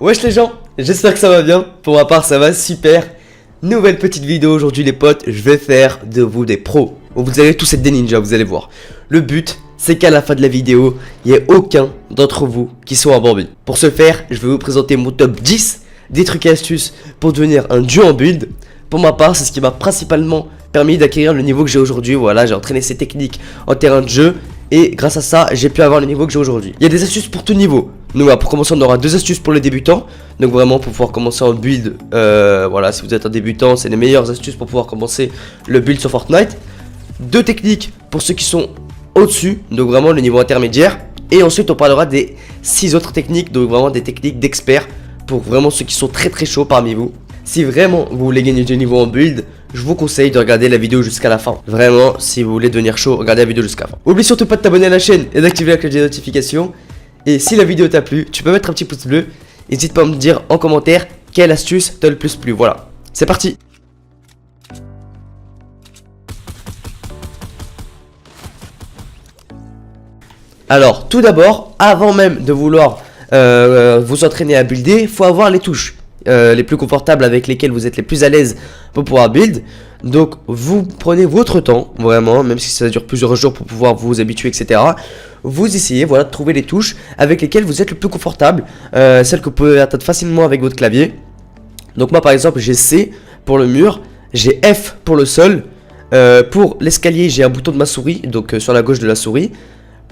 Wesh les gens, j'espère que ça va bien. Pour ma part ça va super. Nouvelle petite vidéo aujourd'hui les potes. Je vais faire de vous des pros. Vous allez tous être des ninjas, vous allez voir. Le but c'est qu'à la fin de la vidéo il n'y ait aucun d'entre vous qui soit embourbé. Pour ce faire je vais vous présenter mon top 10 des trucs et astuces pour devenir un dieu en build. Pour ma part c'est ce qui m'a principalement permis d'acquérir le niveau que j'ai aujourd'hui. Voilà, j'ai entraîné ces techniques en terrain de jeu et grâce à ça j'ai pu avoir le niveau que j'ai aujourd'hui. Il y a des astuces pour tout niveau. Donc voilà, pour commencer on aura deux astuces pour les débutants. Donc vraiment pour pouvoir commencer en build, voilà, si vous êtes un débutant c'est les meilleures astuces pour pouvoir commencer le build sur Fortnite. Deux techniques pour ceux qui sont au-dessus, donc vraiment le niveau intermédiaire. Et ensuite on parlera des 6 autres techniques, donc vraiment des techniques d'experts pour vraiment ceux qui sont très chauds parmi vous. Si vraiment vous voulez gagner du niveau en build, je vous conseille de regarder la vidéo jusqu'à la fin. Vraiment, si vous voulez devenir chaud, regardez la vidéo jusqu'à la fin. Oublie surtout pas de t'abonner à la chaîne et d'activer la cloche des notifications. Et si la vidéo t'a plu, tu peux mettre un petit pouce bleu. N'hésite pas à me dire en commentaire quelle astuce t'a le plus plu. Voilà, c'est parti. Alors, tout d'abord, avant même de vouloir vous entraîner à builder, il faut avoir les touches les plus confortables avec lesquelles vous êtes les plus à l'aise pour pouvoir build. Donc vous prenez votre temps, vraiment, même si ça dure plusieurs jours pour pouvoir vous habituer, etc. Vous essayez, voilà, de trouver les touches avec lesquelles vous êtes le plus confortable, celles que vous pouvez atteindre facilement avec votre clavier. Donc moi par exemple j'ai C pour le mur, j'ai F pour le sol, pour l'escalier j'ai un bouton de ma souris, donc sur la gauche de la souris.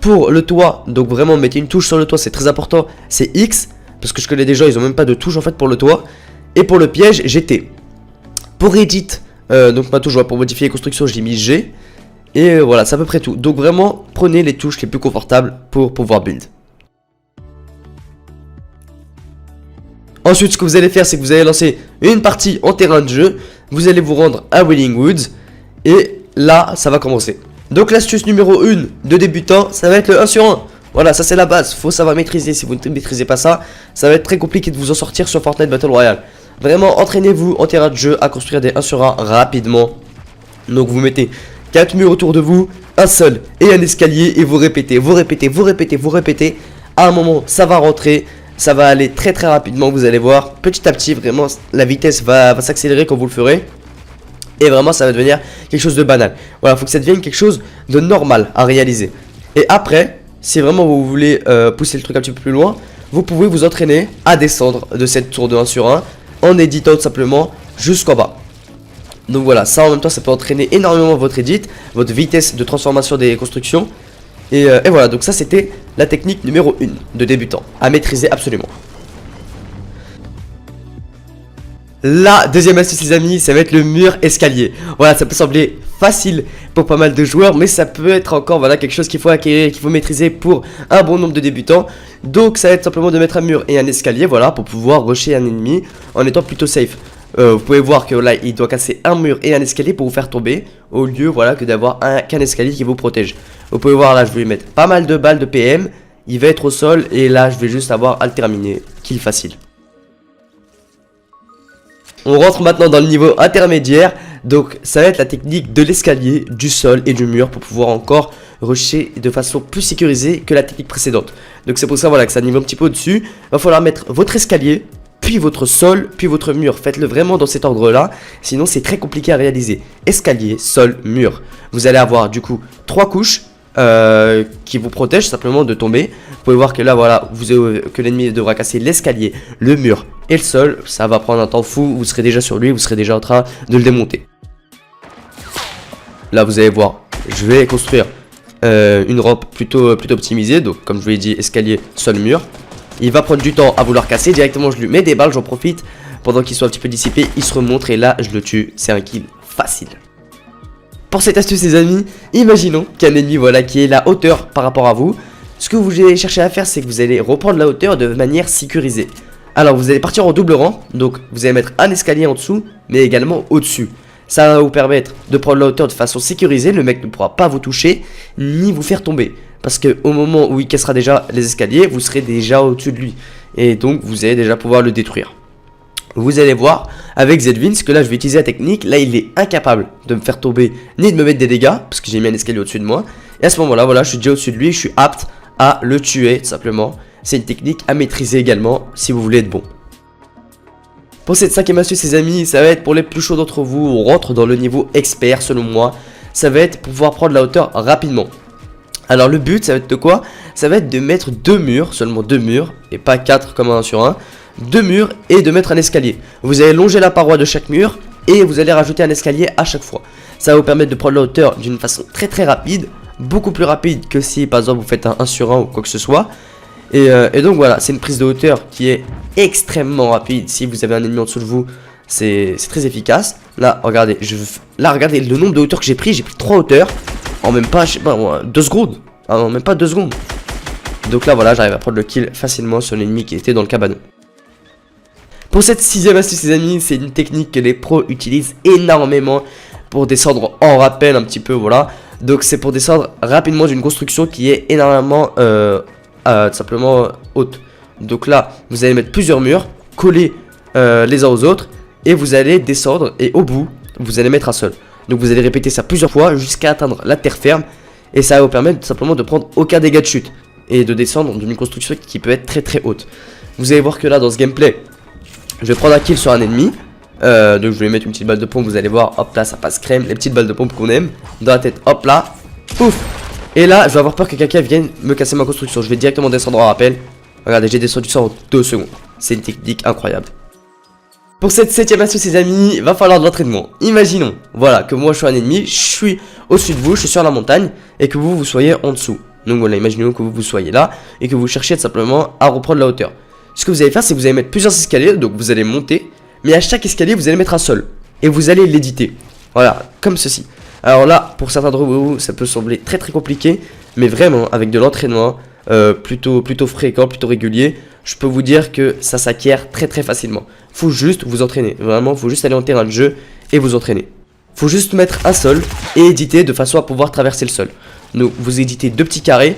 Pour le toit, donc vraiment mettez une touche sur le toit, c'est très important, c'est X. Parce que je connais des gens, ils ont même pas de touche en fait pour le toit. Et pour le piège, j'ai T. Pour edit, donc ma touche pour modifier les constructions, j'ai mis G. Et voilà, c'est à peu près tout. Donc vraiment, prenez les touches les plus confortables pour pouvoir build. Ensuite, ce que vous allez faire, c'est que vous allez lancer une partie en terrain de jeu. Vous allez vous rendre à Wailing Woods. Et là, ça va commencer. Donc l'astuce numéro 1 de débutant, ça va être le 1 sur 1. Voilà, ça c'est la base, faut savoir maîtriser. Si vous ne maîtrisez pas ça, ça va être très compliqué de vous en sortir sur Fortnite Battle Royale. Vraiment, entraînez-vous en terrain de jeu à construire des 1 sur 1 rapidement. Donc vous mettez 4 murs autour de vous, un seul et un escalier. Et vous répétez, vous répétez, vous répétez, vous répétez. À un moment, ça va rentrer, ça va aller très rapidement, vous allez voir. Petit à petit, vraiment, la vitesse va s'accélérer quand vous le ferez. Et vraiment, ça va devenir quelque chose de banal. Voilà, faut que ça devienne quelque chose de normal à réaliser. Et après... si vraiment vous voulez pousser le truc un petit peu plus loin, vous pouvez vous entraîner à descendre de cette tour de 1 sur 1 en éditant tout simplement jusqu'en bas. Donc voilà, ça en même temps ça peut entraîner énormément votre edit, votre vitesse de transformation des constructions. Et voilà, donc ça c'était la technique numéro 1 de débutant, à maîtriser absolument. La deuxième astuce les amis, ça va être le mur escalier. Voilà, ça peut sembler facile pour pas mal de joueurs, mais ça peut être encore voilà, quelque chose qu'il faut acquérir, qu'il faut maîtriser pour un bon nombre de débutants. Donc ça va être simplement de mettre un mur et un escalier, voilà, pour pouvoir rusher un ennemi en étant plutôt safe. Vous pouvez voir que là il doit casser un mur et un escalier pour vous faire tomber, au lieu voilà que d'avoir qu'un escalier qui vous protège. Vous pouvez voir là, je vais lui mettre pas mal de balles de PM, il va être au sol et là je vais juste avoir à le terminer, kill facile. On rentre maintenant dans le niveau intermédiaire. Donc ça va être la technique de l'escalier, du sol et du mur pour pouvoir encore rusher de façon plus sécurisée que la technique précédente. Donc c'est pour ça voilà que ça niveau un petit peu au-dessus. Il va falloir mettre votre escalier, puis votre sol, puis votre mur. Faites-le vraiment dans cet ordre là, sinon c'est très compliqué à réaliser. Escalier, sol, mur. Vous allez avoir du coup 3 couches qui vous protègent simplement de tomber. Vous pouvez voir que là voilà que l'ennemi devra casser l'escalier, le mur et le sol. Ça va prendre un temps fou, vous serez déjà sur lui, vous serez déjà en train de le démonter. Là vous allez voir, je vais construire une rampe plutôt optimisée. Donc comme je vous l'ai dit, escalier, sol, mur. Il va prendre du temps à vouloir casser. Directement je lui mets des balles, j'en profite. Pendant qu'il soit un petit peu dissipé, il se remonte et là je le tue. C'est un kill facile. Pour cette astuce les amis, imaginons qu'un ennemi voilà qui est la hauteur par rapport à vous. Ce que vous allez chercher à faire, c'est que vous allez reprendre la hauteur de manière sécurisée. Alors vous allez partir en double rang, donc vous allez mettre un escalier en dessous, mais également au-dessus. Ça va vous permettre de prendre la hauteur de façon sécurisée, le mec ne pourra pas vous toucher, ni vous faire tomber. Parce que au moment où il cassera déjà les escaliers, vous serez déjà au-dessus de lui. Et donc vous allez déjà pouvoir le détruire. Vous allez voir avec Zedwins que là je vais utiliser la technique. Là il est incapable de me faire tomber ni de me mettre des dégâts parce que j'ai mis un escalier au-dessus de moi. Et à ce moment là voilà, je suis déjà au-dessus de lui et je suis apte à le tuer tout simplement. C'est une technique à maîtriser également si vous voulez être bon. Pour cette 5ème astuce les amis, ça va être pour les plus chauds d'entre vous, on rentre dans le niveau expert selon moi. Ça va être pour pouvoir prendre la hauteur rapidement. Alors le but ça va être de quoi? Ça va être de mettre 2 murs, seulement 2 murs, et pas 4 comme un 1 sur 1. 2 murs et de mettre un escalier. Vous allez longer la paroi de chaque mur et vous allez rajouter un escalier à chaque fois. Ça va vous permettre de prendre la hauteur d'une façon très rapide, beaucoup plus rapide que si par exemple vous faites un 1 sur 1 ou quoi que ce soit. Et donc voilà, c'est une prise de hauteur qui est extrêmement rapide. Si vous avez un ennemi en dessous de vous, c'est très efficace. Là, regardez, regardez le nombre de hauteurs que j'ai pris 3 hauteurs en même pas, je sais pas, 2 secondes. Ah non, même pas 2 secondes. Donc là, voilà, j'arrive à prendre le kill facilement sur l'ennemi qui était dans le cabanon. Pour cette 6ème astuce les amis, c'est une technique que les pros utilisent énormément pour descendre en rappel un petit peu, voilà. Donc c'est pour descendre rapidement d'une construction qui est énormément simplement haute. Donc là, vous allez mettre plusieurs murs, collés les uns aux autres, et vous allez descendre, et au bout, vous allez mettre un seul. Donc vous allez répéter ça plusieurs fois jusqu'à atteindre la terre ferme, et ça va vous permettre simplement de prendre aucun dégât de chute, et de descendre d'une construction qui peut être très haute. Vous allez voir que là, dans ce gameplay, je vais prendre un kill sur un ennemi. Donc je vais lui mettre une petite balle de pompe, vous allez voir, hop là ça passe crème, les petites balles de pompe qu'on aime, dans la tête, hop là, pouf. Et là je vais avoir peur que quelqu'un vienne me casser ma construction, je vais directement descendre en rappel. Regardez, j'ai descendu ça en 2 secondes, c'est une technique incroyable. Pour cette 7ème astuce les amis, il va falloir de l'entraînement. Imaginons, voilà, que moi je suis un ennemi, je suis au-dessus de vous, je suis sur la montagne, et que vous soyez en dessous. Donc voilà, imaginons que vous soyez là, et que vous cherchiez simplement à reprendre la hauteur. Ce que vous allez faire, c'est que vous allez mettre plusieurs escaliers, donc vous allez monter, mais à chaque escalier, vous allez mettre un seul. Et vous allez l'éditer. Voilà, comme ceci. Alors là, pour certains d'entre vous, ça peut sembler très compliqué, mais vraiment, avec de l'entraînement, plutôt fréquent, plutôt régulier, je peux vous dire que ça s'acquiert très facilement. Faut juste vous entraîner. Vraiment, faut juste aller en terrain de jeu et vous entraîner. Faut juste mettre un sol et éditer de façon à pouvoir traverser le sol. Donc, vous éditez 2 petits carrés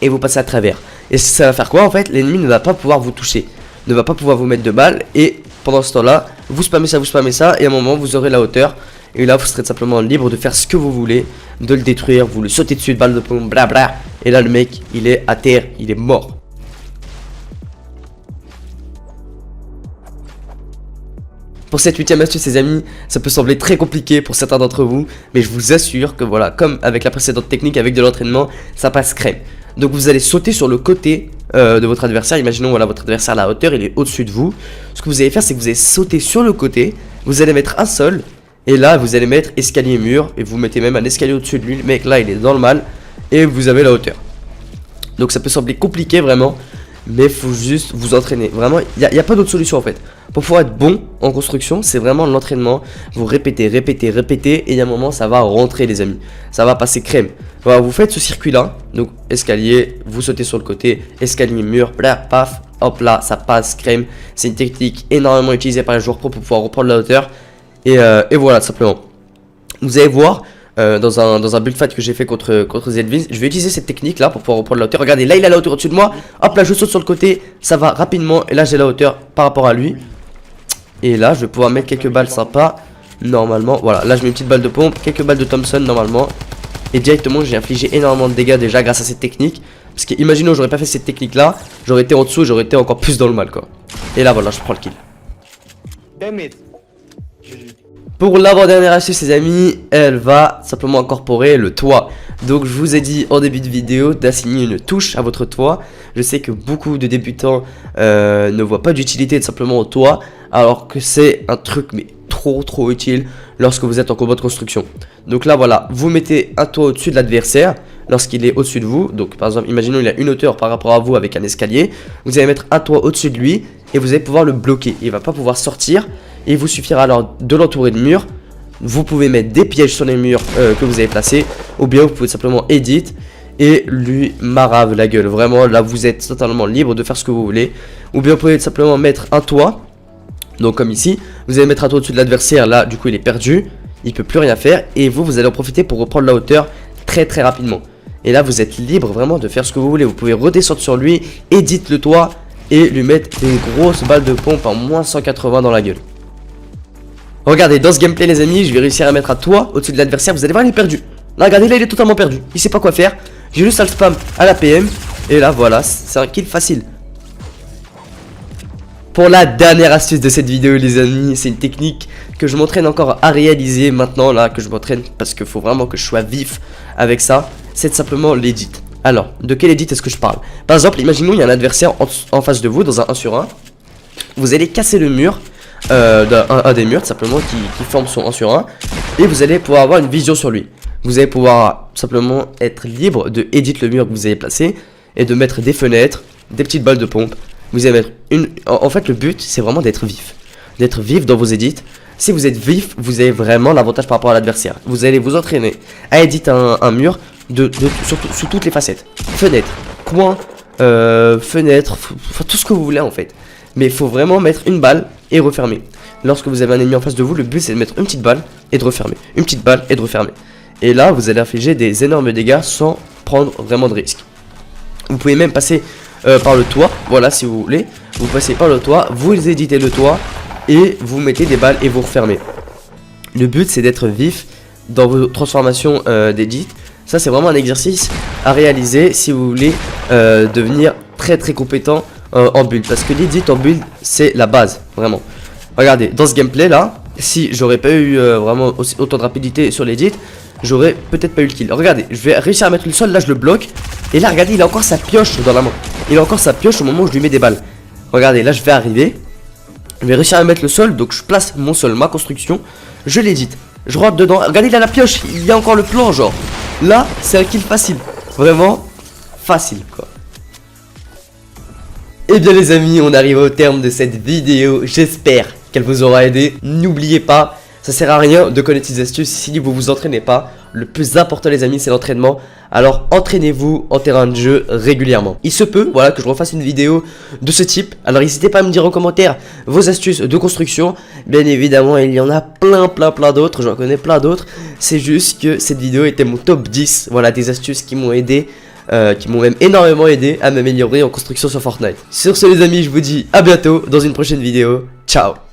et vous passez à travers. Et ça va faire quoi en fait? L'ennemi ne va pas pouvoir vous toucher, ne va pas pouvoir vous mettre de balles, et pendant ce temps là vous spammez ça, et à un moment vous aurez la hauteur, et là vous serez simplement libre de faire ce que vous voulez, de le détruire, vous le sautez dessus de balles de pompe, blabla, et là le mec il est à terre, il est mort. Pour cette 8ème astuce les amis, ça peut sembler très compliqué pour certains d'entre vous, mais je vous assure que voilà, comme avec la précédente technique, avec de l'entraînement, ça passe crème. Donc vous allez sauter sur le côté de votre adversaire. Imaginons voilà, votre adversaire à la hauteur, il est au-dessus de vous. Ce que vous allez faire, c'est que vous allez sauter sur le côté, vous allez mettre un sol, et là vous allez mettre escalier mur, et vous mettez même un escalier au-dessus de lui. Le mec là il est dans le mal, et vous avez la hauteur. Donc ça peut sembler compliqué vraiment, mais il faut juste vous entraîner. Vraiment, il n'y a pas d'autre solution en fait. Pour pouvoir être bon en construction, c'est vraiment l'entraînement. Vous répétez, et il y a un moment, ça va rentrer les amis. Ça va passer crème. Voilà, vous faites ce circuit-là. Donc, escalier, vous sautez sur le côté, escalier, mur, bla, paf, hop là, ça passe crème. C'est une technique énormément utilisée par les joueurs pro pour pouvoir reprendre la hauteur. Et voilà, simplement. Vous allez voir... dans un build fight que j'ai fait contre Zedvins, je vais utiliser cette technique là pour pouvoir reprendre la hauteur. Regardez, là il a la hauteur au-dessus de moi, hop là je saute sur le côté, ça va rapidement, et là j'ai la hauteur par rapport à lui. Et là je vais pouvoir mettre quelques balles sympas, normalement, voilà, là je mets une petite balle de pompe, quelques balles de Thompson normalement. Et directement j'ai infligé énormément de dégâts déjà grâce à cette technique. Parce que imaginons j'aurais pas fait cette technique là, j'aurais été en dessous, j'aurais été encore plus dans le mal quoi. Et là voilà, je prends le kill. Pour l'avant-dernière astuce les amis, elle va simplement incorporer le toit. Donc je vous ai dit en début de vidéo d'assigner une touche à votre toit. Je sais que beaucoup de débutants ne voient pas d'utilité de simplement au toit, alors que c'est un truc mais trop utile lorsque vous êtes en combat de construction. Donc là voilà, vous mettez un toit au-dessus de l'adversaire lorsqu'il est au-dessus de vous. Donc par exemple, imaginons il a une hauteur par rapport à vous avec un escalier. Vous allez mettre un toit au-dessus de lui et vous allez pouvoir le bloquer. Il va pas pouvoir sortir. Il vous suffira alors de l'entourer de murs. Vous pouvez mettre des pièges sur les murs que vous avez placés, ou bien vous pouvez simplement edit et lui marave la gueule. Vraiment là vous êtes totalement libre de faire ce que vous voulez. Ou bien vous pouvez simplement mettre un toit. Donc comme ici, vous allez mettre un toit au-dessus de l'adversaire. Là du coup il est perdu, il peut plus rien faire. Et vous allez en profiter pour reprendre la hauteur très rapidement. Et là vous êtes libre vraiment de faire ce que vous voulez. Vous pouvez redescendre sur lui, edit le toit et lui mettre des grosses balles de pompe en moins 180 dans la gueule. Regardez, dans ce gameplay les amis, je vais réussir à mettre un toit au-dessus de l'adversaire. Vous allez voir, il est perdu. Là, regardez, là il est totalement perdu. Il sait pas quoi faire. J'ai juste à le spam à la PM. Et là voilà, c'est un kill facile. pour la dernière astuce de cette vidéo les amis, c'est une technique que je m'entraîne encore à réaliser maintenant là, que je m'entraîne parce qu'il faut vraiment que je sois vif avec ça, c'est simplement l'edit. Alors, de quel edit est-ce que je parle? Par exemple, imaginons il y a un adversaire en face de vous dans un 1 sur 1, vous allez casser le mur, un des murs simplement qui forme son 1 sur 1, et vous allez pouvoir avoir une vision sur lui. Vous allez pouvoir simplement être libre de edit le mur que vous avez placé et de mettre des fenêtres, des petites balles de pompe. Vous allez mettre en fait le but c'est vraiment d'être vif dans vos edits. Si vous êtes vif, vous avez vraiment l'avantage par rapport à l'adversaire. Vous allez vous entraîner à éditer un mur sous toutes les facettes. Fenêtre, coin, fenêtre, tout ce que vous voulez en fait. Mais il faut vraiment mettre une balle et refermer. Lorsque vous avez un ennemi en face de vous, le but c'est de mettre une petite balle et de refermer. Une petite balle et de refermer. Et là, vous allez infliger des énormes dégâts sans prendre vraiment de risques. Vous pouvez même passer par le toit, voilà si vous voulez. Vous passez par le toit, vous éditez le toit et vous mettez des balles et vous refermez. Le but c'est d'être vif dans vos transformations d'edit. Ça c'est vraiment un exercice à réaliser si vous voulez devenir très compétent en build. Parce que l'edit en build c'est la base, vraiment. Regardez, dans ce gameplay là, si j'aurais pas eu vraiment autant de rapidité sur l'edit, j'aurais peut-être pas eu le kill. Regardez, je vais réussir à mettre le sol, là je le bloque. Et là regardez, il a encore sa pioche dans la main. Il a encore sa pioche au moment où je lui mets des balles. Regardez, là je vais arriver. Je vais réussir à mettre le sol, donc je place mon sol, ma construction. Je l'édite, je rentre dedans. Regardez, il a la pioche, il y a encore le plan genre. Là, c'est un kill facile. Vraiment facile quoi. Et bien les amis, on arrive au terme de cette vidéo. J'espère qu'elle vous aura aidé. N'oubliez pas, ça sert à rien de connaître ces astuces si vous vous entraînez pas. Le plus important les amis c'est l'entraînement. Alors entraînez-vous en terrain de jeu régulièrement. Il se peut voilà que je refasse une vidéo de ce type. Alors n'hésitez pas à me dire en commentaire vos astuces de construction. Bien évidemment il y en a plein d'autres. J'en connais plein d'autres. C'est juste que cette vidéo était mon top 10. Voilà des astuces qui m'ont aidé, qui m'ont même énormément aidé à m'améliorer en construction sur Fortnite. Sur ce les amis je vous dis à bientôt dans une prochaine vidéo. Ciao.